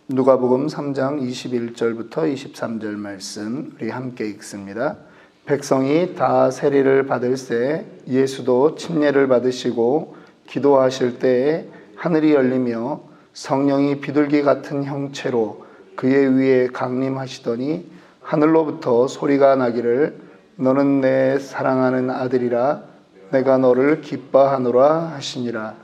누가복음 3장 21절부터 23절 말씀 우리 함께 읽습니다. 백성이 다 세리를 받을새 예수도 침례를 받으시고 기도하실 때에 하늘이 열리며 성령이 비둘기 같은 형체로 그의 위에 강림하시더니 하늘로부터 소리가 나기를 너는 내 사랑하는 아들이라 내가 너를 기뻐하노라 하시니라.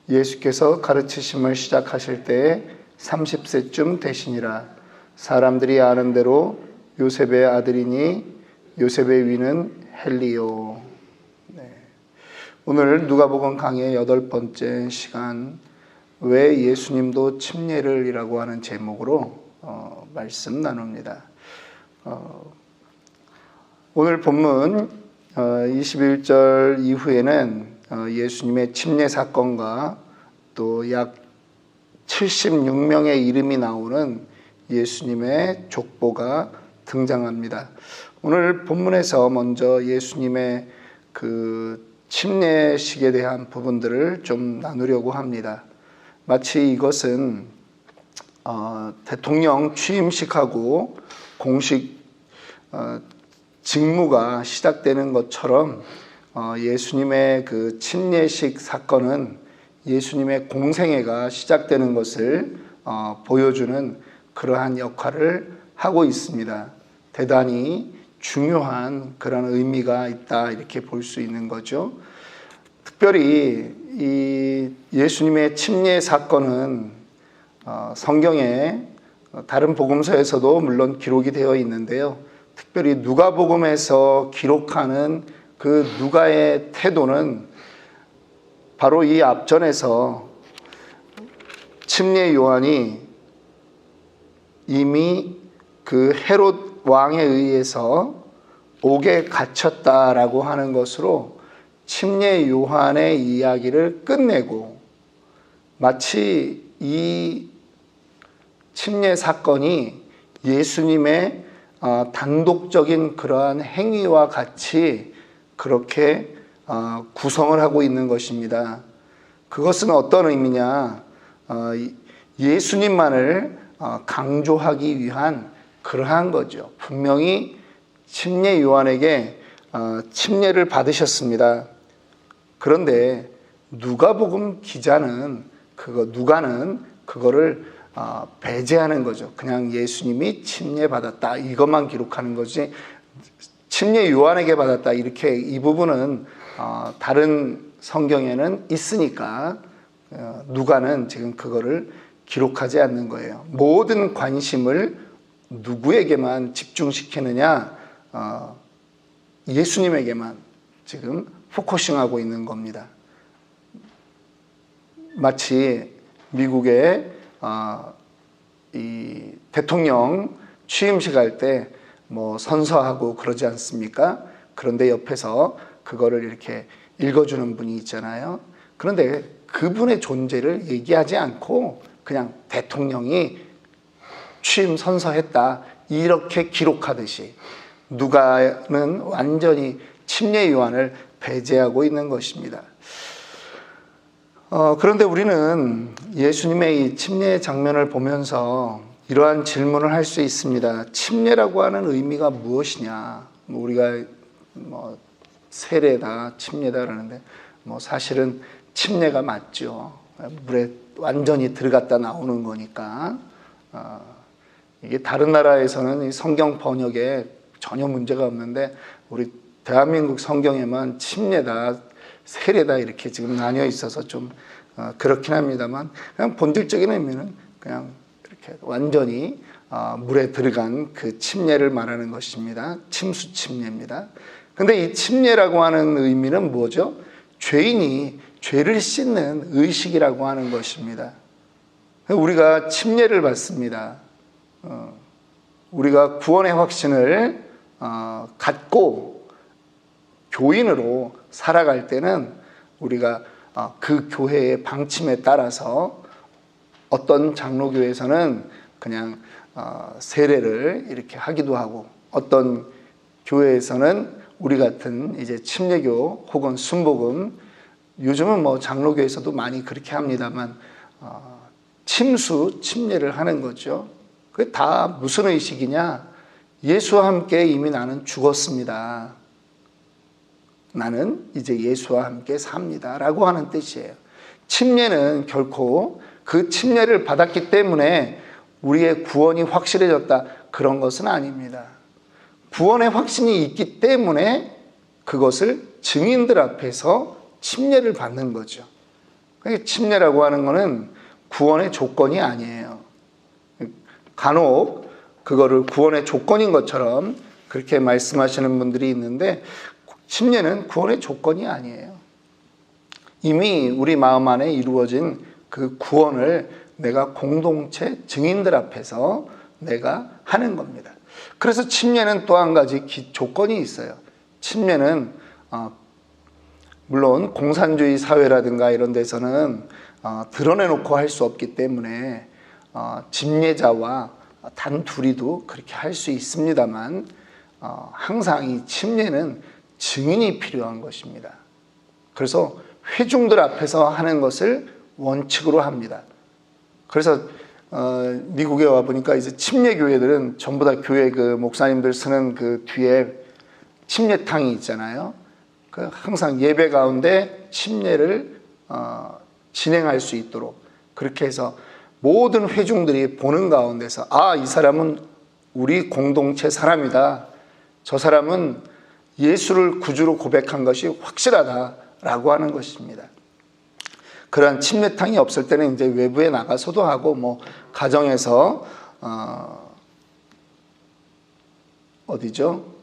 예수께서 가르치심을 시작하실 때에 30세쯤 되시니라. 사람들이 아는 대로 요셉의 아들이니 요셉의 위는 헬리오. 오늘 누가복음 강의 8번째 시간, 왜 예수님도 침례를 이라고 하는 제목으로 말씀 나눕니다. 오늘 본문 21절 이후에는 예수님의 침례 사건과 또 약 76명의 이름이 나오는 예수님의 족보가 등장합니다. 오늘 본문에서 먼저 예수님의 그 침례식에 대한 부분들을 좀 나누려고 합니다. 마치 이것은 대통령 취임식하고 공식 직무가 시작되는 것처럼 예수님의 그 침례식 사건은 예수님의 공생애가 시작되는 것을 보여주는 그러한 역할을 하고 있습니다. 대단히 중요한 그런 의미가 있다, 이렇게 볼 수 있는 거죠. 특별히 이 예수님의 침례 사건은 성경에 다른 복음서에서도 물론 기록이 되어 있는데요. 특별히 누가복음에서 기록하는 그 누가의 태도는 바로 이 앞전에서 침례 요한이 이미 그 헤롯 왕에 의해서 옥에 갇혔다라고 하는 것으로 침례 요한의 이야기를 끝내고, 마치 이 침례 사건이 예수님의 단독적인 그러한 행위와 같이 그렇게 구성을 하고 있는 것입니다. 그것은 어떤 의미냐? 예수님만을 강조하기 위한 그러한 거죠. 분명히 침례 요한에게 침례를 받으셨습니다. 그런데 누가복음 기자는 누가는 그거를 배제하는 거죠. 그냥 예수님이 침례 받았다 이것만 기록하는 거지, 침례 요한에게 받았다 이렇게 이 부분은 다른 성경에는 있으니까 누가는 지금 그거를 기록하지 않는 거예요. 모든 관심을 누구에게만 집중시키느냐? 예수님에게만 지금 포커싱하고 있는 겁니다. 마치 미국의 이 대통령 취임식 할 때 뭐 선서하고 그러지 않습니까? 그런데 옆에서 그거를 이렇게 읽어주는 분이 있잖아요. 그런데 그분의 존재를 얘기하지 않고 그냥 대통령이 취임 선서했다 이렇게 기록하듯이 누가는 완전히 침례 요한을 배제하고 있는 것입니다. 그런데 우리는 예수님의 이 침례 장면을 보면서 이러한 질문을 할 수 있습니다. 침례라고 하는 의미가 무엇이냐? 우리가 세례다, 침례다 그러는데 사실은 침례가 맞죠. 물에 완전히 들어갔다 나오는 거니까. 이게 다른 나라에서는 이 성경 번역에 전혀 문제가 없는데 우리 대한민국 성경에만 침례다, 세례다 이렇게 지금 나뉘어 있어서 좀 그렇긴 합니다만, 그냥 본질적인 의미는 그냥 이렇게 완전히 물에 들어간 그 침례를 말하는 것입니다. 침수 침례입니다. 근데 이 침례라고 하는 의미는 뭐죠? 죄인이 죄를 씻는 의식이라고 하는 것입니다. 우리가 침례를 받습니다. 우리가 구원의 확신을 갖고 교인으로 살아갈 때는 우리가 그 교회의 방침에 따라서 어떤 장로교에서는 그냥 세례를 이렇게 하기도 하고, 어떤 교회에서는 우리 같은 이제 침례교 혹은 순복음, 요즘은 뭐 장로교에서도 많이 그렇게 합니다만 침수, 침례를 하는 거죠. 그게 다 무슨 의식이냐? 예수와 함께 이미 나는 죽었습니다. 나는 이제 예수와 함께 삽니다. 라고 하는 뜻이에요. 침례는 결코 그 침례를 받았기 때문에 우리의 구원이 확실해졌다. 그런 것은 아닙니다. 구원의 확신이 있기 때문에 그것을 증인들 앞에서 침례를 받는 거죠. 침례라고 하는 것은 구원의 조건이 아니에요. 간혹 그거를 구원의 조건인 것처럼 그렇게 말씀하시는 분들이 있는데 침례는 구원의 조건이 아니에요. 이미 우리 마음 안에 이루어진 그 구원을 내가 공동체 증인들 앞에서 내가 하는 겁니다. 그래서 침례는 또 한 가지 조건이 있어요. 침례는 물론 공산주의 사회라든가 이런 데서는 드러내놓고 할 수 없기 때문에 침례자와 단 둘이도 그렇게 할 수 있습니다만 항상 이 침례는 증인이 필요한 것입니다. 그래서 회중들 앞에서 하는 것을 원칙으로 합니다. 그래서 미국에 와 보니까 이제 침례 교회들은 전부 다 교회 그 목사님들 쓰는 그 뒤에 침례탕이 있잖아요. 그 항상 예배 가운데 침례를 진행할 수 있도록 그렇게 해서 모든 회중들이 보는 가운데서 이 사람은 우리 공동체 사람이다. 저 사람은 예수를 구주로 고백한 것이 확실하다라고 하는 것입니다. 그러한 침례탕이 없을 때는 이제 외부에 나가서도 하고 뭐 가정에서 어디죠?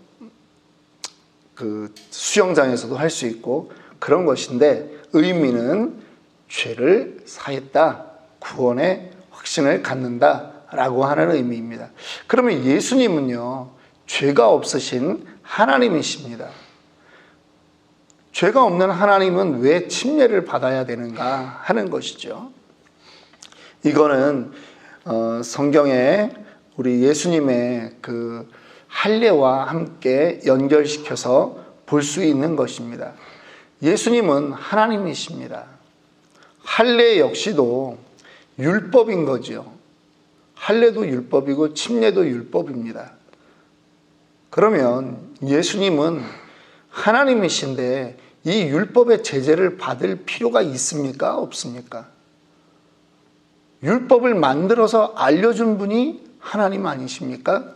그 수영장에서도 할 수 있고 그런 것인데 의미는 죄를 사했다. 구원의 확신을 갖는다라고 하는 의미입니다. 그러면 예수님은요. 죄가 없으신 하나님이십니다. 죄가 없는 하나님은 왜 침례를 받아야 되는가 하는 것이죠. 이거는 성경에 우리 예수님의 그 할례와 함께 연결시켜서 볼 수 있는 것입니다. 예수님은 하나님이십니다. 할례 역시도 율법인 거죠. 할례도 율법이고 침례도 율법입니다. 그러면 예수님은 하나님이신데 이 율법의 제재를 받을 필요가 있습니까? 없습니까? 율법을 만들어서 알려준 분이 하나님 아니십니까?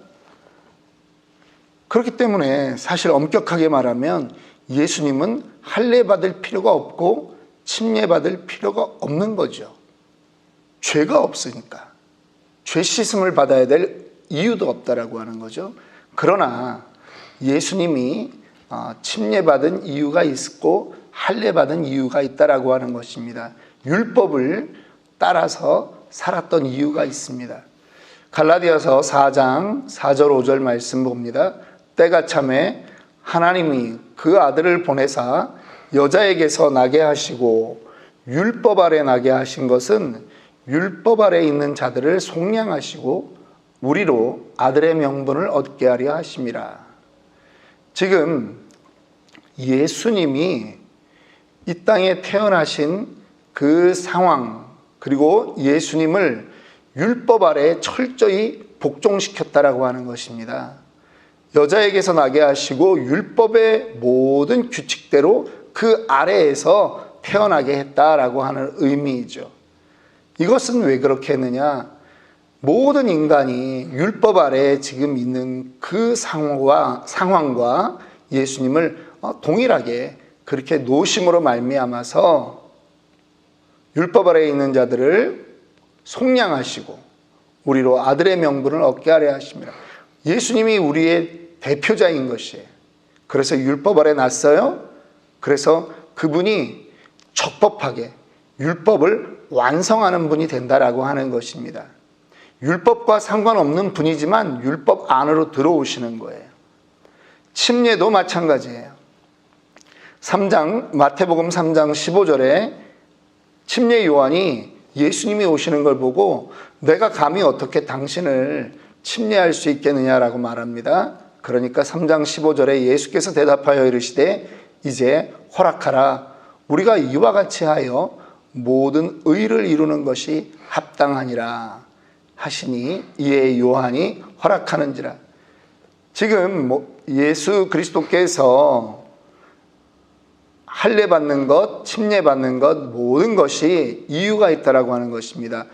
그렇기 때문에 사실 엄격하게 말하면 예수님은 할례 받을 필요가 없고 침례 받을 필요가 없는 거죠. 죄가 없으니까. 죄 씻음을 받아야 될 이유도 없다라고 하는 거죠. 그러나 예수님이 침례 받은 이유가 있고 할례 받은 이유가 있다라고 하는 것입니다. 율법을 따라서 살았던 이유가 있습니다. 갈라디아서 4장 4절 5절 말씀 봅니다. 때가 참에 하나님이 그 아들을 보내사 여자에게서 나게 하시고 율법 아래 나게 하신 것은 율법 아래 있는 자들을 속량하시고 우리로 아들의 명분을 얻게 하려 하심이라. 지금 예수님이 이 땅에 태어나신 그 상황 그리고 예수님을 율법 아래 철저히 복종시켰다라고 하는 것입니다. 여자에게서 나게 하시고 율법의 모든 규칙대로 그 아래에서 태어나게 했다라고 하는 의미이죠. 이것은 왜 그렇게 했느냐? 모든 인간이 율법 아래에 지금 있는 그 상황과 예수님을 동일하게 그렇게 노심으로 말미암아서 율법 아래에 있는 자들을 속량하시고 우리로 아들의 명분을 얻게 하려 하십니다. 예수님이 우리의 대표자인 것이에요. 그래서 율법 아래 났어요. 그래서 그분이 적법하게 율법을 완성하는 분이 된다라고 하는 것입니다. 율법과 상관없는 분이지만 율법 안으로 들어오시는 거예요. 침례도 마찬가지예요. 마태복음 3장 15절에 침례 요한이 예수님이 오시는 걸 보고 내가 감히 어떻게 당신을 침례할 수 있겠느냐라고 말합니다. 그러니까 3장 15절에 예수께서 대답하여 이르시되 이제 허락하라. 우리가 이와 같이 하여 모든 의를 이루는 것이 합당하니라 하시니 이에 요한이 허락하는지라. 지금 예수 그리스도께서 할례 받는 것, 침례 받는 것, 모든 것이 이유가 있다라고 하는 것입니다.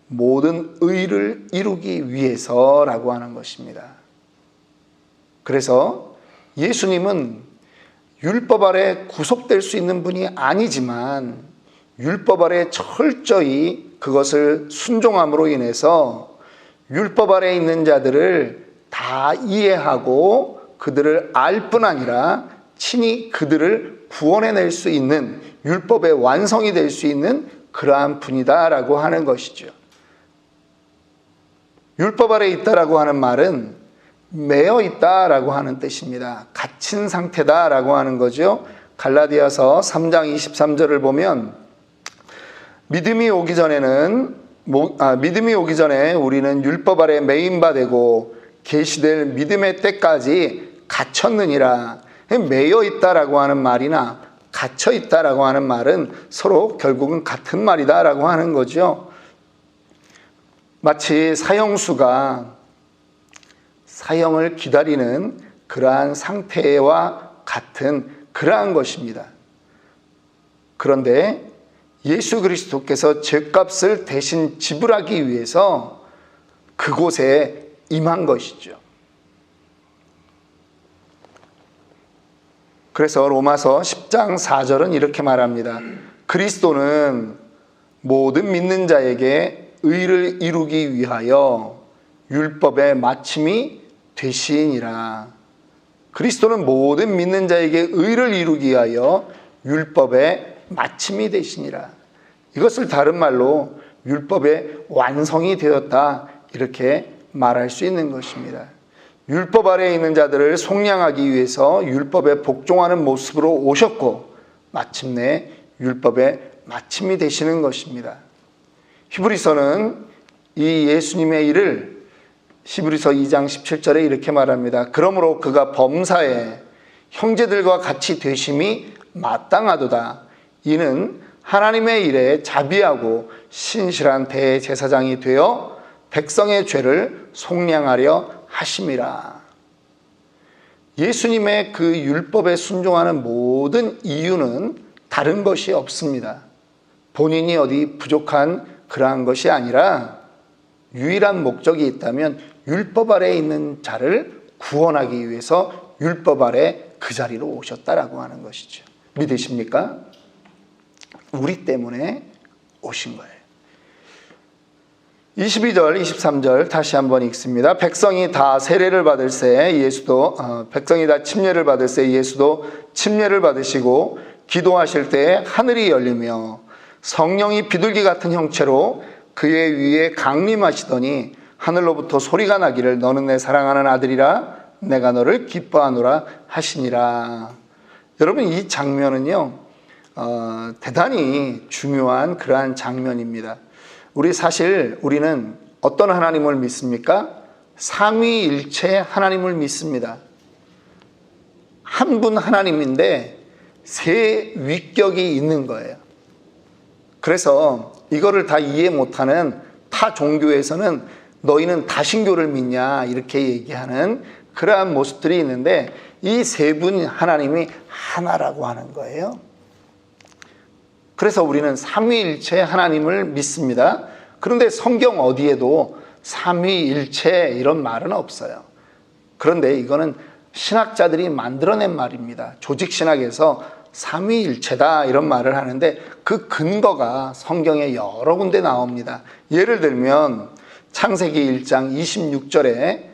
모든 의를 이루기 위해서라고 하는 것입니다. 그래서 예수님은 율법 아래 구속될 수 있는 분이 아니지만 율법 아래 철저히 그것을 순종함으로 인해서 율법 아래 있는 자들을 다 이해하고 그들을 알 뿐 아니라 친히 그들을 구원해낼 수 있는, 율법의 완성이 될 수 있는 그러한 분이다라고 하는 것이죠. 율법 아래 있다라고 하는 말은 매여 있다라고 하는 뜻입니다. 갇힌 상태다라고 하는 거죠. 갈라디아서 3장 23절을 보면 믿음이 오기 전에 우리는 율법 아래 매인 바 되고 계시될 믿음의 때까지 갇혔느니라. 매여 있다라고 하는 말이나 갇혀 있다라고 하는 말은 서로 결국은 같은 말이다라고 하는 거죠. 마치 사형수가 사형을 기다리는 그러한 상태와 같은 그러한 것입니다. 그런데 예수 그리스도께서 죄값을 대신 지불하기 위해서 그곳에 임한 것이죠. 그래서 로마서 10장 4절은 이렇게 말합니다. 그리스도는 모든 믿는 자에게 의를 이루기 위하여 율법의 마침이 되시니라. 그리스도는 모든 믿는 자에게 의를 이루기 위하여 율법의 마침이 되시니라. 이것을 다른 말로 율법의 완성이 되었다, 이렇게 말할 수 있는 것입니다. 율법 아래에 있는 자들을 속량하기 위해서 율법에 복종하는 모습으로 오셨고 마침내 율법의 마침이 되시는 것입니다. 히브리서는 이 예수님의 일을 히브리서 2장 17절에 이렇게 말합니다. 그러므로 그가 범사에 형제들과 같이 되심이 마땅하도다. 이는 하나님의 일에 자비하고 신실한 대제사장이 되어 백성의 죄를 속량하려 하심이라. 예수님의 그 율법에 순종하는 모든 이유는 다른 것이 없습니다. 본인이 어디 부족한 그러한 것이 아니라 유일한 목적이 있다면 율법 아래에 있는 자를 구원하기 위해서 율법 아래 그 자리로 오셨다라고 하는 것이죠. 믿으십니까? 우리 때문에 오신 거예요. 22절, 23절 다시 한번 읽습니다. 백성이 다 세례를 받을새 백성이 다 침례를 받을새 예수도 침례를 받으시고 기도하실 때 하늘이 열리며 성령이 비둘기 같은 형체로 그의 위에 강림하시더니 하늘로부터 소리가 나기를 너는 내 사랑하는 아들이라 내가 너를 기뻐하노라 하시니라. 여러분, 이 장면은요 대단히 중요한 그러한 장면입니다. 우리는 어떤 하나님을 믿습니까? 삼위일체 하나님을 믿습니다. 한 분 하나님인데 세 위격이 있는 거예요. 그래서 이거를 다 이해 못하는 타 종교에서는 너희는 다신교를 믿냐 이렇게 얘기하는 그러한 모습들이 있는데 이 세 분 하나님이 하나라고 하는 거예요. 그래서 우리는 삼위일체 하나님을 믿습니다. 그런데 성경 어디에도 삼위일체 이런 말은 없어요. 그런데 이거는 신학자들이 만들어낸 말입니다. 조직신학에서 삼위일체다 이런 말을 하는데 그 근거가 성경에 여러 군데 나옵니다. 예를 들면 창세기 1장 26절에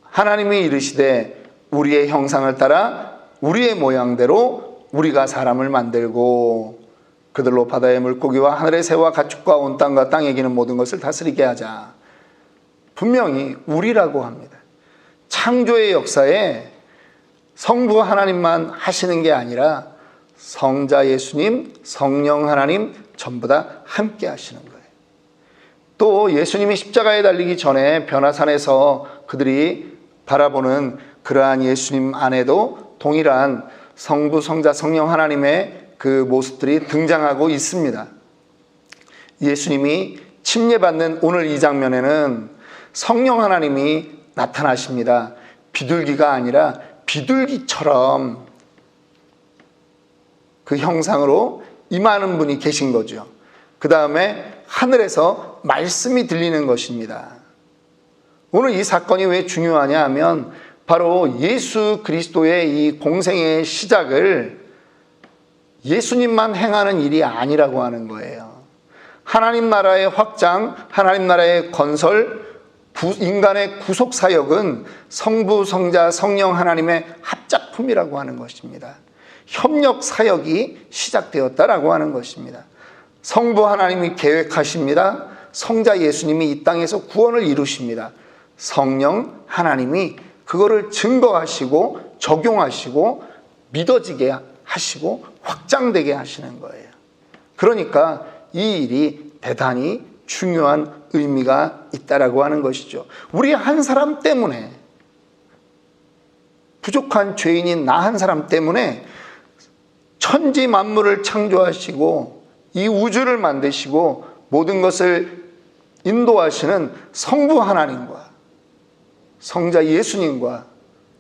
하나님이 이르시되 우리의 형상을 따라 우리의 모양대로 우리가 사람을 만들고 그들로 바다의 물고기와 하늘의 새와 가축과 온 땅과 땅에 기는 모든 것을 다스리게 하자. 분명히 우리라고 합니다. 창조의 역사에 성부 하나님만 하시는 게 아니라 성자 예수님, 성령 하나님 전부 다 함께 하시는 거예요. 또 예수님이 십자가에 달리기 전에 변화산에서 그들이 바라보는 그러한 예수님 안에도 동일한 성부, 성자, 성령 하나님의 그 모습들이 등장하고 있습니다. 예수님이 침례받는 오늘 이 장면에는 성령 하나님이 나타나십니다. 비둘기가 아니라 비둘기처럼 그 형상으로 임하는 분이 계신 거죠. 그 다음에 하늘에서 말씀이 들리는 것입니다. 오늘 이 사건이 왜 중요하냐 하면 바로 예수 그리스도의 이 공생의 시작을 예수님만 행하는 일이 아니라고 하는 거예요. 하나님 나라의 확장, 하나님 나라의 건설, 인간의 구속 사역은 성부, 성자, 성령 하나님의 합작품이라고 하는 것입니다. 협력 사역이 시작되었다라고 하는 것입니다. 성부 하나님이 계획하십니다. 성자 예수님이 이 땅에서 구원을 이루십니다. 성령 하나님이 그거를 증거하시고 적용하시고 믿어지게 하시고 확장되게 하시는 거예요. 그러니까 이 일이 대단히 중요한 의미가 있다라고 하는 것이죠. 우리 한 사람 때문에, 부족한 죄인인 나 한 사람 때문에 천지 만물을 창조하시고 이 우주를 만드시고 모든 것을 인도하시는 성부 하나님과 성자 예수님과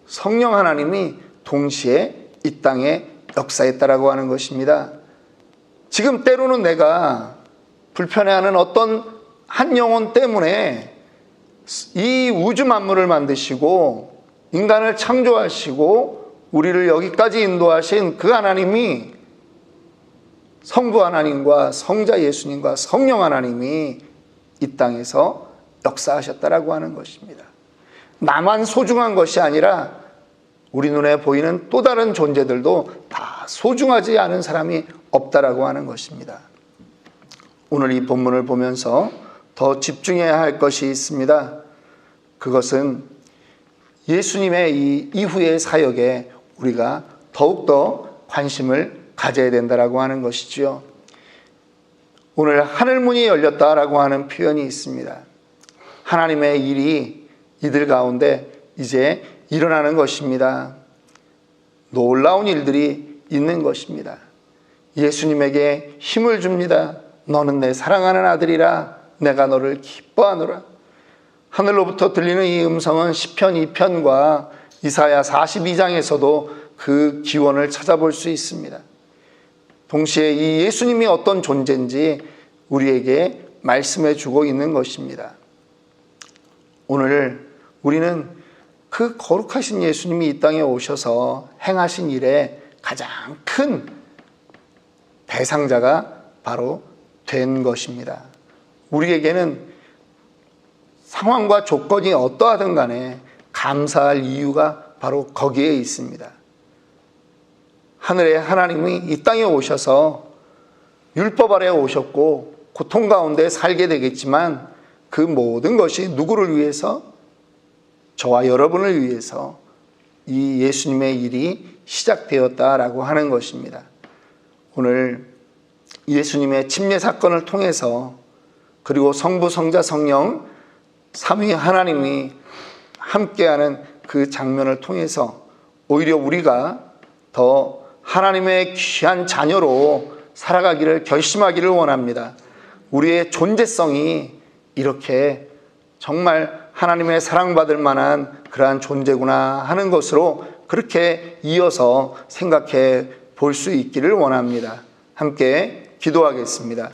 성령 하나님이 동시에 이 땅에 역사했다라고 하는 것입니다. 지금 때로는 내가 불편해하는 어떤 한 영혼 때문에 이 우주 만물을 만드시고 인간을 창조하시고 우리를 여기까지 인도하신 그 하나님이, 성부 하나님과 성자 예수님과 성령 하나님이 이 땅에서 역사하셨다라고 하는 것입니다. 나만 소중한 것이 아니라 우리 눈에 보이는 또 다른 존재들도 다 소중하지 않은 사람이 없다라고 하는 것입니다. 오늘 이 본문을 보면서 더 집중해야 할 것이 있습니다. 그것은 예수님의 이 이후의 사역에 우리가 더욱더 관심을 가져야 된다라고 하는 것이지요. 오늘 하늘문이 열렸다라고 하는 표현이 있습니다. 하나님의 일이 이들 가운데 이제 일어나는 것입니다. 놀라운 일들이 있는 것입니다. 예수님에게 힘을 줍니다. 너는 내 사랑하는 아들이라, 내가 너를 기뻐하노라. 하늘로부터 들리는 이 음성은 시편 2편과 이사야 42장에서도 그 기원을 찾아볼 수 있습니다. 동시에 이 예수님이 어떤 존재인지 우리에게 말씀해 주고 있는 것입니다. 오늘 우리는 그 거룩하신 예수님이 이 땅에 오셔서 행하신 일의 가장 큰 대상자가 바로 된 것입니다. 우리에게는 상황과 조건이 어떠하든 간에 감사할 이유가 바로 거기에 있습니다. 하늘의 하나님이 이 땅에 오셔서 율법 아래 오셨고 고통 가운데 살게 되겠지만 그 모든 것이 누구를 위해서? 저와 여러분을 위해서 이 예수님의 일이 시작되었다라고 하는 것입니다. 오늘 예수님의 침례 사건을 통해서 그리고 성부, 성자, 성령 삼위 하나님이 함께하는 그 장면을 통해서 오히려 우리가 더 하나님의 귀한 자녀로 살아가기를 결심하기를 원합니다. 우리의 존재성이 이렇게 정말 하나님의 사랑받을 만한 그러한 존재구나 하는 것으로 그렇게 이어서 생각해 볼 수 있기를 원합니다. 함께 기도하겠습니다.